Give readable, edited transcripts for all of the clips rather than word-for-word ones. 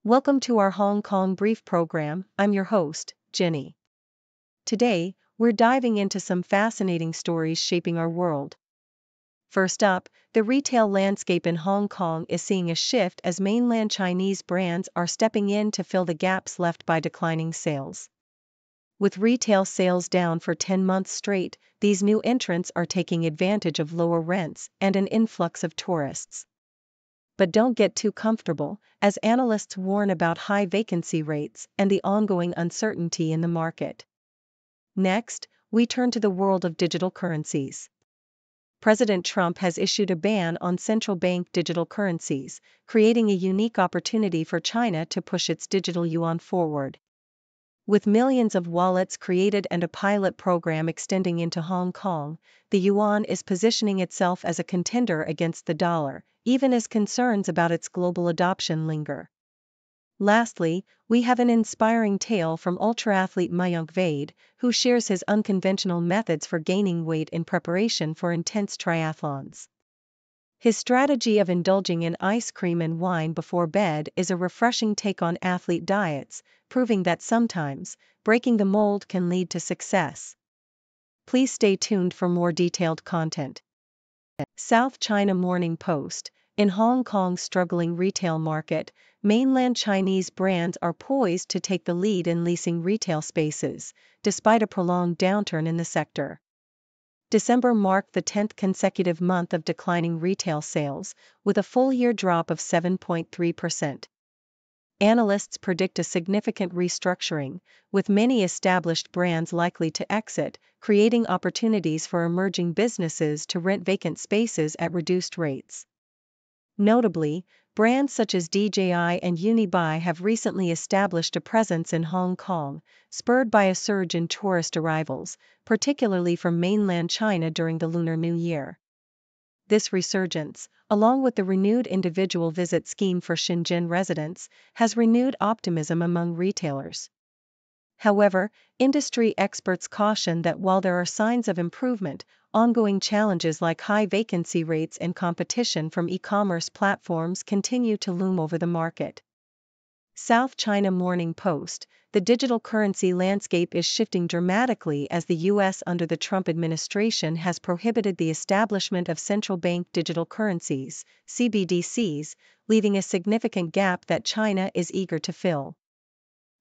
Welcome to our Hong Kong Brief program. I'm your host, Jenny. Today, we're diving into some fascinating stories shaping our world. First up, the retail landscape in Hong Kong is seeing a shift as mainland Chinese brands are stepping in to fill the gaps left by declining sales. With retail sales down for 10 months straight, these new entrants are taking advantage of lower rents and an influx of tourists. But don't get too comfortable, as analysts warn about high vacancy rates and the ongoing uncertainty in the market. Next, we turn to the world of digital currencies. President Trump has issued a ban on central bank digital currencies, creating a unique opportunity for China to push its digital yuan forward. With millions of wallets created and a pilot program extending into Hong Kong, the yuan is positioning itself as a contender against the dollar, even as concerns about its global adoption linger. Lastly, we have an inspiring tale from ultra-athlete Mayank Vaid, who shares his unconventional methods for gaining weight in preparation for intense triathlons. His strategy of indulging in ice cream and wine before bed is a refreshing take on athlete diets, proving that sometimes, breaking the mold can lead to success. Please stay tuned for more detailed content. South China Morning Post. In Hong Kong's struggling retail market, mainland Chinese brands are poised to take the lead in leasing retail spaces, despite a prolonged downturn in the sector. December marked the 10th consecutive month of declining retail sales, with a full-year drop of 7.3%. Analysts predict a significant restructuring, with many established brands likely to exit, creating opportunities for emerging businesses to rent vacant spaces at reduced rates. Notably, brands such as DJI and Unibail have recently established a presence in Hong Kong, spurred by a surge in tourist arrivals, particularly from mainland China during the Lunar New Year. This resurgence, along with the renewed individual visit scheme for Shenzhen residents, has renewed optimism among retailers. However, industry experts caution that while there are signs of improvement, ongoing challenges like high vacancy rates and competition from e-commerce platforms continue to loom over the market. South China Morning Post. The digital currency landscape is shifting dramatically as the U.S. under the Trump administration has prohibited the establishment of central bank digital currencies, CBDCs, leaving a significant gap that China is eager to fill.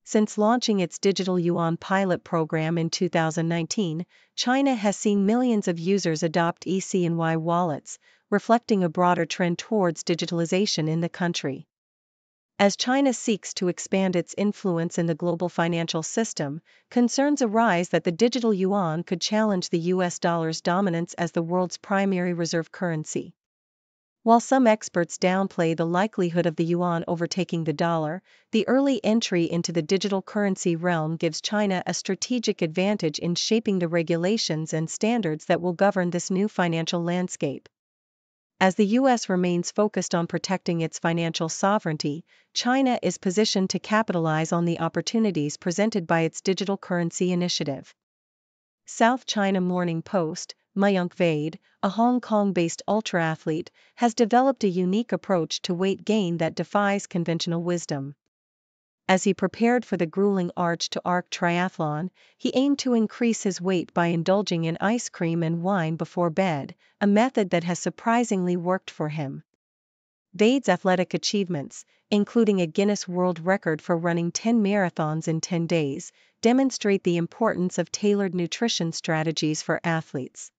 Since launching its digital yuan pilot program in 2019, China has seen millions of users adopt eCNY wallets, reflecting a broader trend towards digitalization in the country. As China seeks to expand its influence in the global financial system, concerns arise that the digital yuan could challenge the US dollar's dominance as the world's primary reserve currency. While some experts downplay the likelihood of the yuan overtaking the dollar, the early entry into the digital currency realm gives China a strategic advantage in shaping the regulations and standards that will govern this new financial landscape. As the U.S. remains focused on protecting its financial sovereignty, China is positioned to capitalize on the opportunities presented by its digital currency initiative. South China Morning Post. Mayank Vaid, a Hong Kong-based ultra-athlete, has developed a unique approach to weight gain that defies conventional wisdom. As he prepared for the grueling arch-to-arc triathlon, he aimed to increase his weight by indulging in ice cream and wine before bed, a method that has surprisingly worked for him. Vaid's athletic achievements, including a Guinness World Record for running 10 marathons in 10 days, demonstrate the importance of tailored nutrition strategies for athletes.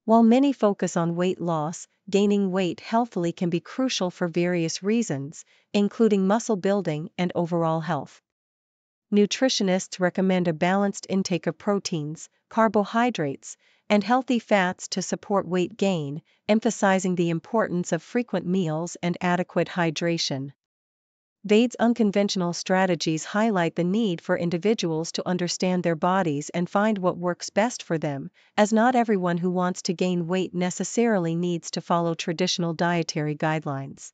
While many focus on weight loss, gaining weight healthily can be crucial for various reasons, including muscle building and overall health. Nutritionists recommend a balanced intake of proteins, carbohydrates, and healthy fats to support weight gain, emphasizing the importance of frequent meals and adequate hydration. Vaid's unconventional strategies highlight the need for individuals to understand their bodies and find what works best for them, as not everyone who wants to gain weight necessarily needs to follow traditional dietary guidelines.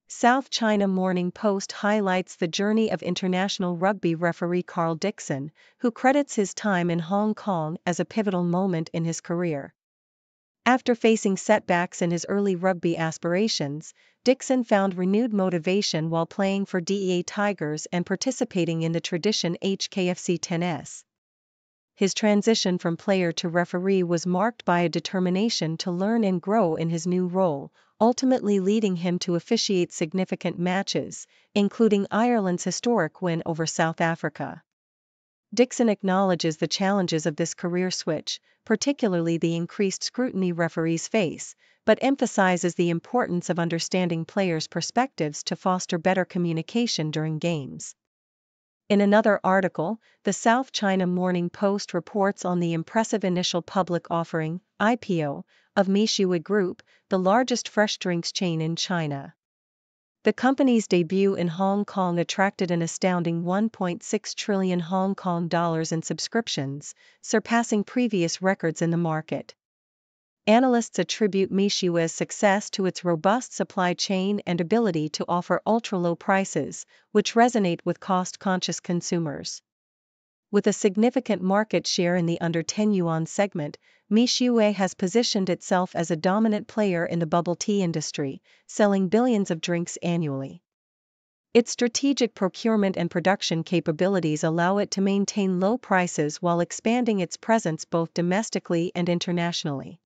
South China Morning Post highlights the journey of international rugby referee Carl Dixon, who credits his time in Hong Kong as a pivotal moment in his career. After facing setbacks in his early rugby aspirations, Dixon found renewed motivation while playing for DEA Tigers and participating in the tradition HKFC 10s. His transition from player to referee was marked by a determination to learn and grow in his new role, ultimately leading him to officiate significant matches, including Ireland's historic win over South Africa. Dixon acknowledges the challenges of this career switch, particularly the increased scrutiny referees face, but emphasizes the importance of understanding players' perspectives to foster better communication during games. In another article, the South China Morning Post reports on the impressive initial public offering, IPO, of Meishui Group, the largest fresh drinks chain in China. The company's debut in Hong Kong attracted an astounding 1.6 trillion Hong Kong dollars in subscriptions, surpassing previous records in the market. Analysts attribute Meishui's success to its robust supply chain and ability to offer ultra-low prices, which resonate with cost-conscious consumers. With a significant market share in the under 10 yuan segment, Meishui has positioned itself as a dominant player in the bubble tea industry, selling billions of drinks annually. Its strategic procurement and production capabilities allow it to maintain low prices while expanding its presence both domestically and internationally.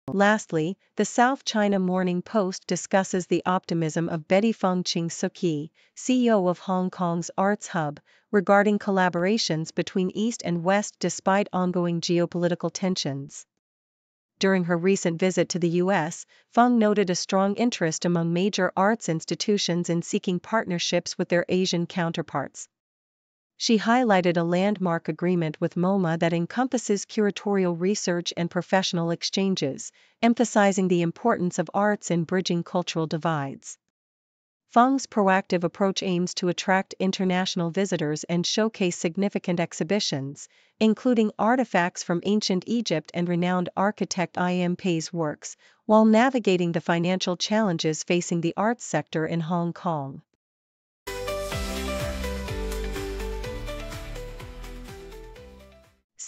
Lastly, the South China Morning Post discusses the optimism of Betty Feng Ching-Suk-yi, CEO of Hong Kong's Arts Hub, regarding collaborations between East and West despite ongoing geopolitical tensions. During her recent visit to the U.S., Feng noted a strong interest among major arts institutions in seeking partnerships with their Asian counterparts. She highlighted a landmark agreement with MoMA that encompasses curatorial research and professional exchanges, emphasizing the importance of arts in bridging cultural divides. Feng's proactive approach aims to attract international visitors and showcase significant exhibitions, including artifacts from ancient Egypt and renowned architect I.M. Pei's works, while navigating the financial challenges facing the arts sector in Hong Kong.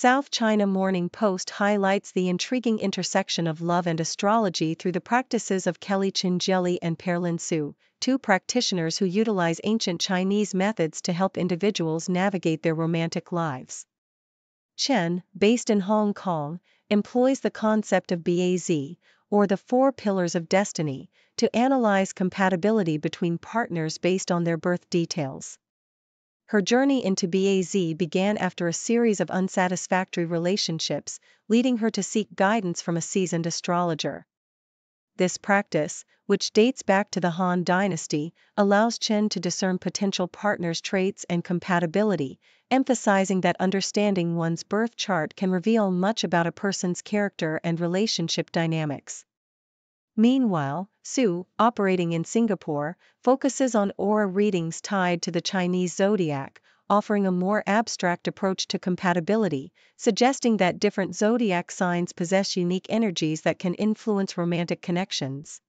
South China Morning Post highlights the intriguing intersection of love and astrology through the practices of Kelly Chin-Jelly and Perlin Su, two practitioners who utilize ancient Chinese methods to help individuals navigate their romantic lives. Chen, based in Hong Kong, employs the concept of BAZ, or the Four Pillars of Destiny, to analyze compatibility between partners based on their birth details. Her journey into BAZ began after a series of unsatisfactory relationships, leading her to seek guidance from a seasoned astrologer. This practice, which dates back to the Han Dynasty, allows Chen to discern potential partners' traits and compatibility, emphasizing that understanding one's birth chart can reveal much about a person's character and relationship dynamics. Meanwhile, Su, operating in Singapore, focuses on aura readings tied to the Chinese zodiac, offering a more abstract approach to compatibility, suggesting that different zodiac signs possess unique energies that can influence romantic connections.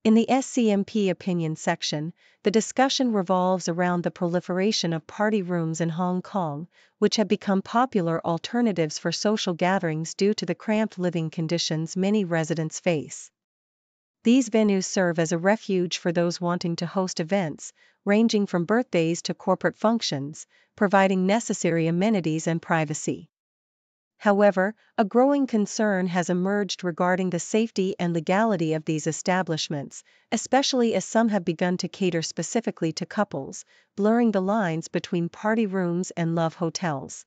In the SCMP opinion section, the discussion revolves around the proliferation of party rooms in Hong Kong, which have become popular alternatives for social gatherings due to the cramped living conditions many residents face. These venues serve as a refuge for those wanting to host events, ranging from birthdays to corporate functions, providing necessary amenities and privacy. However, a growing concern has emerged regarding the safety and legality of these establishments, especially as some have begun to cater specifically to couples, blurring the lines between party rooms and love hotels.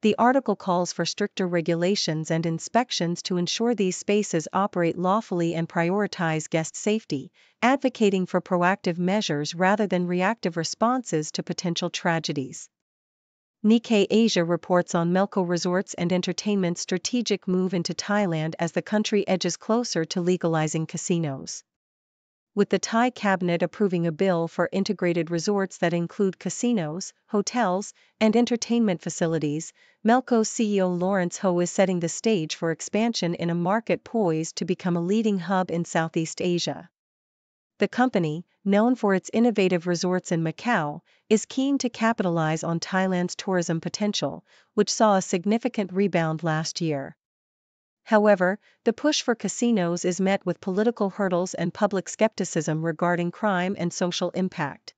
The article calls for stricter regulations and inspections to ensure these spaces operate lawfully and prioritize guest safety, advocating for proactive measures rather than reactive responses to potential tragedies. Nikkei Asia reports on Melco Resorts and Entertainment's strategic move into Thailand as the country edges closer to legalizing casinos. With the Thai cabinet approving a bill for integrated resorts that include casinos, hotels, and entertainment facilities, Melco's CEO Lawrence Ho is setting the stage for expansion in a market poised to become a leading hub in Southeast Asia. The company, known for its innovative resorts in Macau, is keen to capitalize on Thailand's tourism potential, which saw a significant rebound last year. However, the push for casinos is met with political hurdles and public skepticism regarding crime and social impact.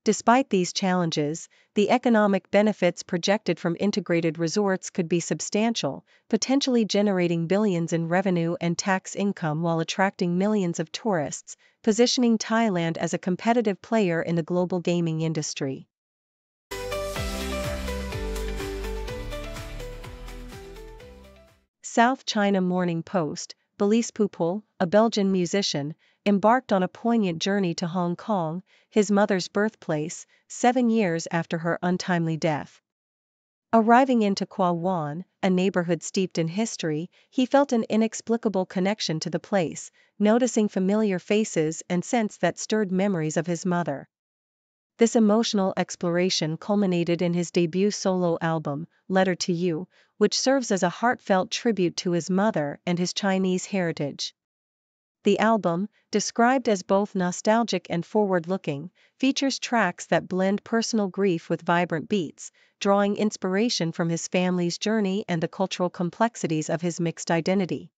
Despite these challenges, the economic benefits projected from integrated resorts could be substantial, potentially generating billions in revenue and tax income while attracting millions of tourists, positioning Thailand as a competitive player in the global gaming industry. South China Morning Post, Belize Pupul, a Belgian musician, embarked on a poignant journey to Hong Kong, his mother's birthplace, 7 years after her untimely death. Arriving into Kwa Wan, a neighborhood steeped in history, he felt an inexplicable connection to the place, noticing familiar faces and scents that stirred memories of his mother. This emotional exploration culminated in his debut solo album, Letter to You, which serves as a heartfelt tribute to his mother and his Chinese heritage. The album, described as both nostalgic and forward-looking, features tracks that blend personal grief with vibrant beats, drawing inspiration from his family's journey and the cultural complexities of his mixed identity.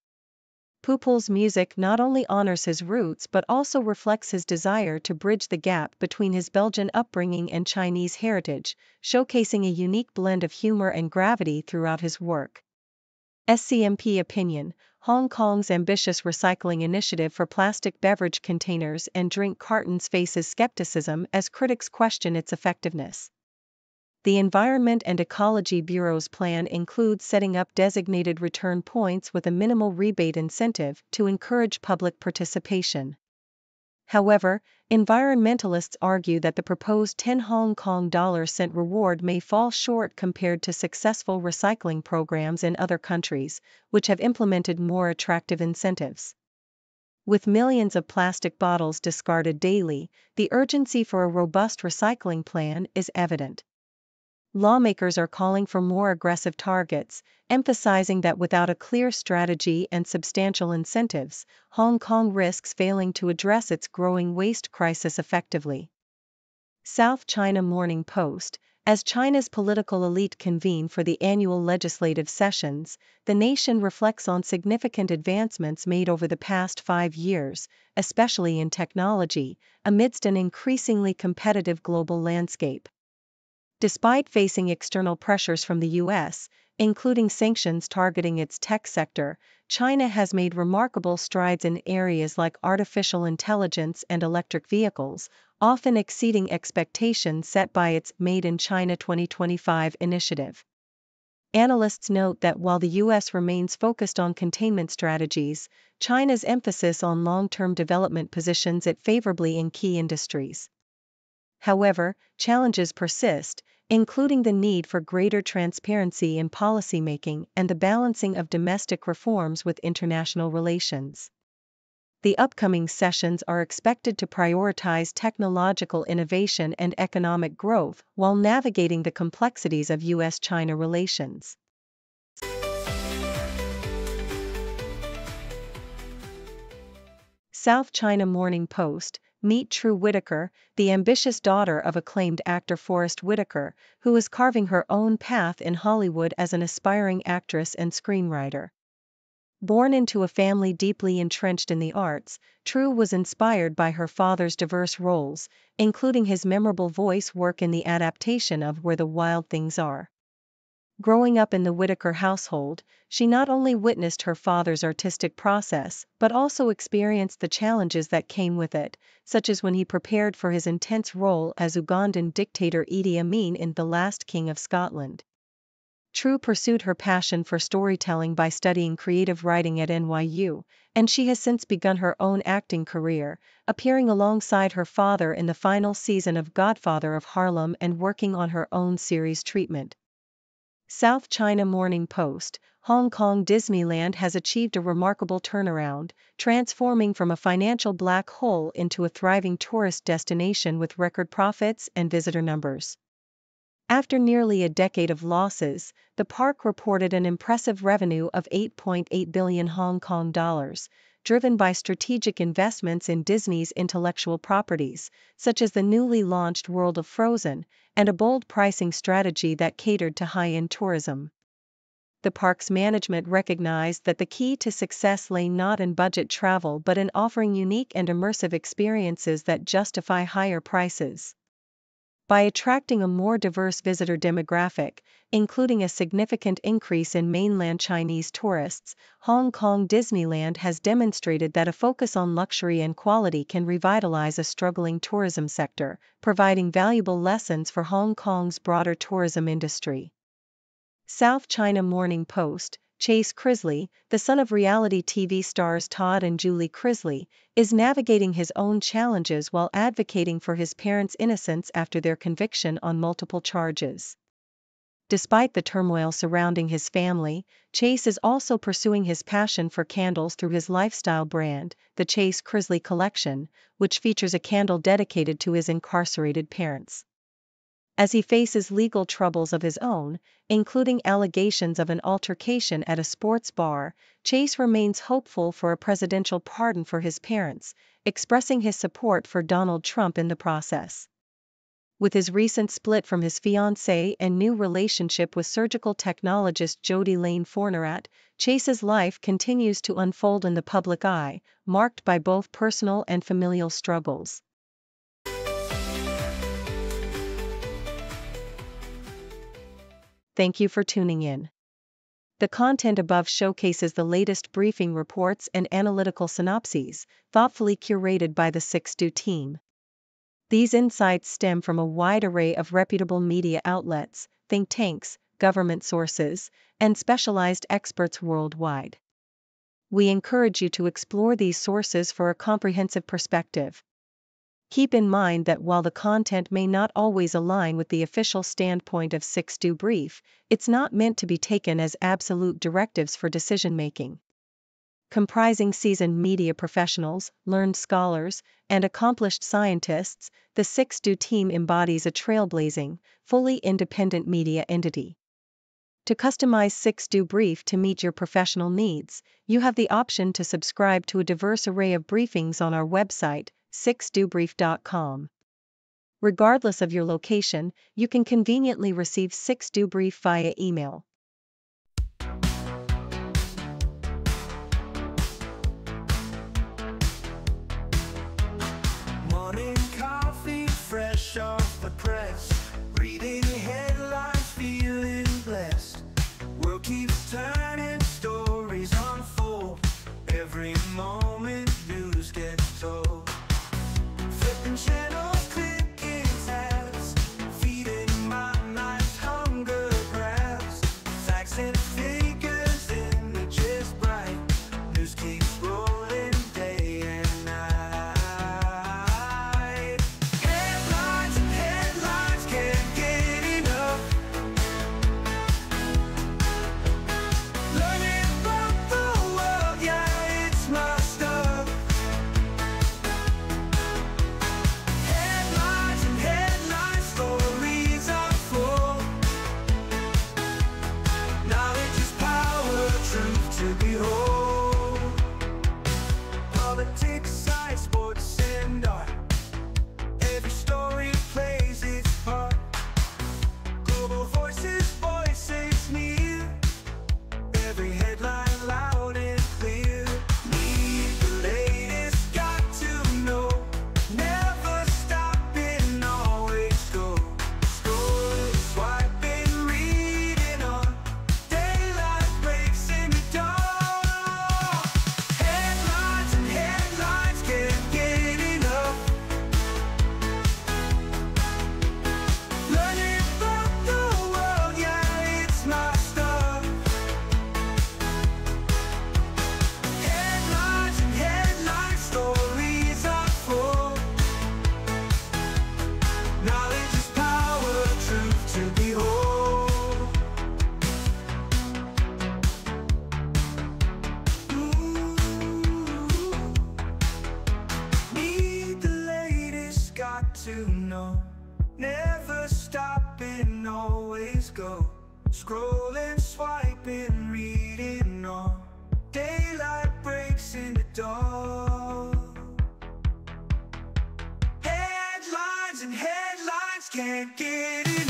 Pupul's music not only honors his roots but also reflects his desire to bridge the gap between his Belgian upbringing and Chinese heritage, showcasing a unique blend of humor and gravity throughout his work. SCMP opinion: Hong Kong's ambitious recycling initiative for plastic beverage containers and drink cartons faces skepticism as critics question its effectiveness. The Environment and Ecology Bureau's plan includes setting up designated return points with a minimal rebate incentive to encourage public participation. However, environmentalists argue that the proposed 10 Hong Kong dollar cent reward may fall short compared to successful recycling programs in other countries, which have implemented more attractive incentives. With millions of plastic bottles discarded daily, the urgency for a robust recycling plan is evident. Lawmakers are calling for more aggressive targets, emphasizing that without a clear strategy and substantial incentives, Hong Kong risks failing to address its growing waste crisis effectively. South China Morning Post: as China's political elite convene for the annual legislative sessions, the nation reflects on significant advancements made over the past 5 years, especially in technology, amidst an increasingly competitive global landscape. Despite facing external pressures from the U.S., including sanctions targeting its tech sector, China has made remarkable strides in areas like artificial intelligence and electric vehicles, often exceeding expectations set by its Made in China 2025 initiative. Analysts note that while the U.S. remains focused on containment strategies, China's emphasis on long-term development positions it favorably in key industries. However, challenges persist, including the need for greater transparency in policymaking and the balancing of domestic reforms with international relations. The upcoming sessions are expected to prioritize technological innovation and economic growth while navigating the complexities of U.S.-China relations. South China Morning Post: meet True Whitaker, the ambitious daughter of acclaimed actor Forrest Whitaker, who is carving her own path in Hollywood as an aspiring actress and screenwriter. Born into a family deeply entrenched in the arts, True was inspired by her father's diverse roles, including his memorable voice work in the adaptation of Where the Wild Things Are. Growing up in the Whitaker household, she not only witnessed her father's artistic process but also experienced the challenges that came with it, such as when he prepared for his intense role as Ugandan dictator Idi Amin in The Last King of Scotland. True pursued her passion for storytelling by studying creative writing at NYU, and she has since begun her own acting career, appearing alongside her father in the final season of Godfather of Harlem and working on her own series treatment. South China Morning Post: Hong Kong Disneyland has achieved a remarkable turnaround, transforming from a financial black hole into a thriving tourist destination with record profits and visitor numbers. After nearly a decade of losses, the park reported an impressive revenue of 8.8 billion Hong Kong dollars, driven by strategic investments in Disney's intellectual properties, such as the newly launched World of Frozen, and a bold pricing strategy that catered to high-end tourism. the park's management recognized that the key to success lay not in budget travel but in offering unique and immersive experiences that justify higher prices. By attracting a more diverse visitor demographic, including a significant increase in mainland Chinese tourists, Hong Kong Disneyland has demonstrated that a focus on luxury and quality can revitalize a struggling tourism sector, providing valuable lessons for Hong Kong's broader tourism industry. South China Morning Post: Chase Crisley, the son of reality TV stars Todd and Julie Crisley, is navigating his own challenges while advocating for his parents' innocence after their conviction on multiple charges. Despite the turmoil surrounding his family, Chase is also pursuing his passion for candles through his lifestyle brand, the Chase Crisley Collection, which features a candle dedicated to his incarcerated parents. As he faces legal troubles of his own, including allegations of an altercation at a sports bar, Chase remains hopeful for a presidential pardon for his parents, expressing his support for Donald Trump in the process. With his recent split from his fiancée and new relationship with surgical technologist Jody Lane Fornerat, Chase's life continues to unfold in the public eye, marked by both personal and familial struggles. Thank you for tuning in. The content above showcases the latest briefing reports and analytical synopses, thoughtfully curated by the 6Do team. These insights stem from a wide array of reputable media outlets, think tanks, government sources, and specialized experts worldwide. We encourage you to explore these sources for a comprehensive perspective. Keep in mind that while the content may not always align with the official standpoint of 6Do Brief, it's not meant to be taken as absolute directives for decision-making. Comprising seasoned media professionals, learned scholars, and accomplished scientists, the 6Do team embodies a trailblazing, fully independent media entity. To customize 6Do Brief to meet your professional needs, you have the option to subscribe to a diverse array of briefings on our website, 6dobrief.com. Regardless of your location, you can conveniently receive 6Do Brief via email. Morning coffee, fresh off the press. Reading headlines, feeling blessed. World keeps turning, stories unfold. Every moment news gets told. Flipping channels, clicking tabs, feeding my mind's hunger grabs. Facts and figures, images bright. News keeps rolling day and night. Headlines and headlines, can't get enough. Learning about the world, yeah, it's my stuff. Headlines and headlines, stories unfold. Knowledge is power, truth to behold. Politics, science, sports, and art. Every story plays its part. Global voices, voices near. Every headline loud and clear. Need the latest, got to know. Never stopping, always go. Scrolling, swiping, reading on. Daylight breaks in the dawn. Headlines and headlines, can't get enough. Learning about the world, yeah, it's my stuff. Headlines and headlines, stories unfold. Knowledge is power, truth to behold. Need the latest, got to know. Never stopping, always go. Scrolling, swiping, reading on. Daylight breaks in the dawn. Headlines and headlines, can't get enough.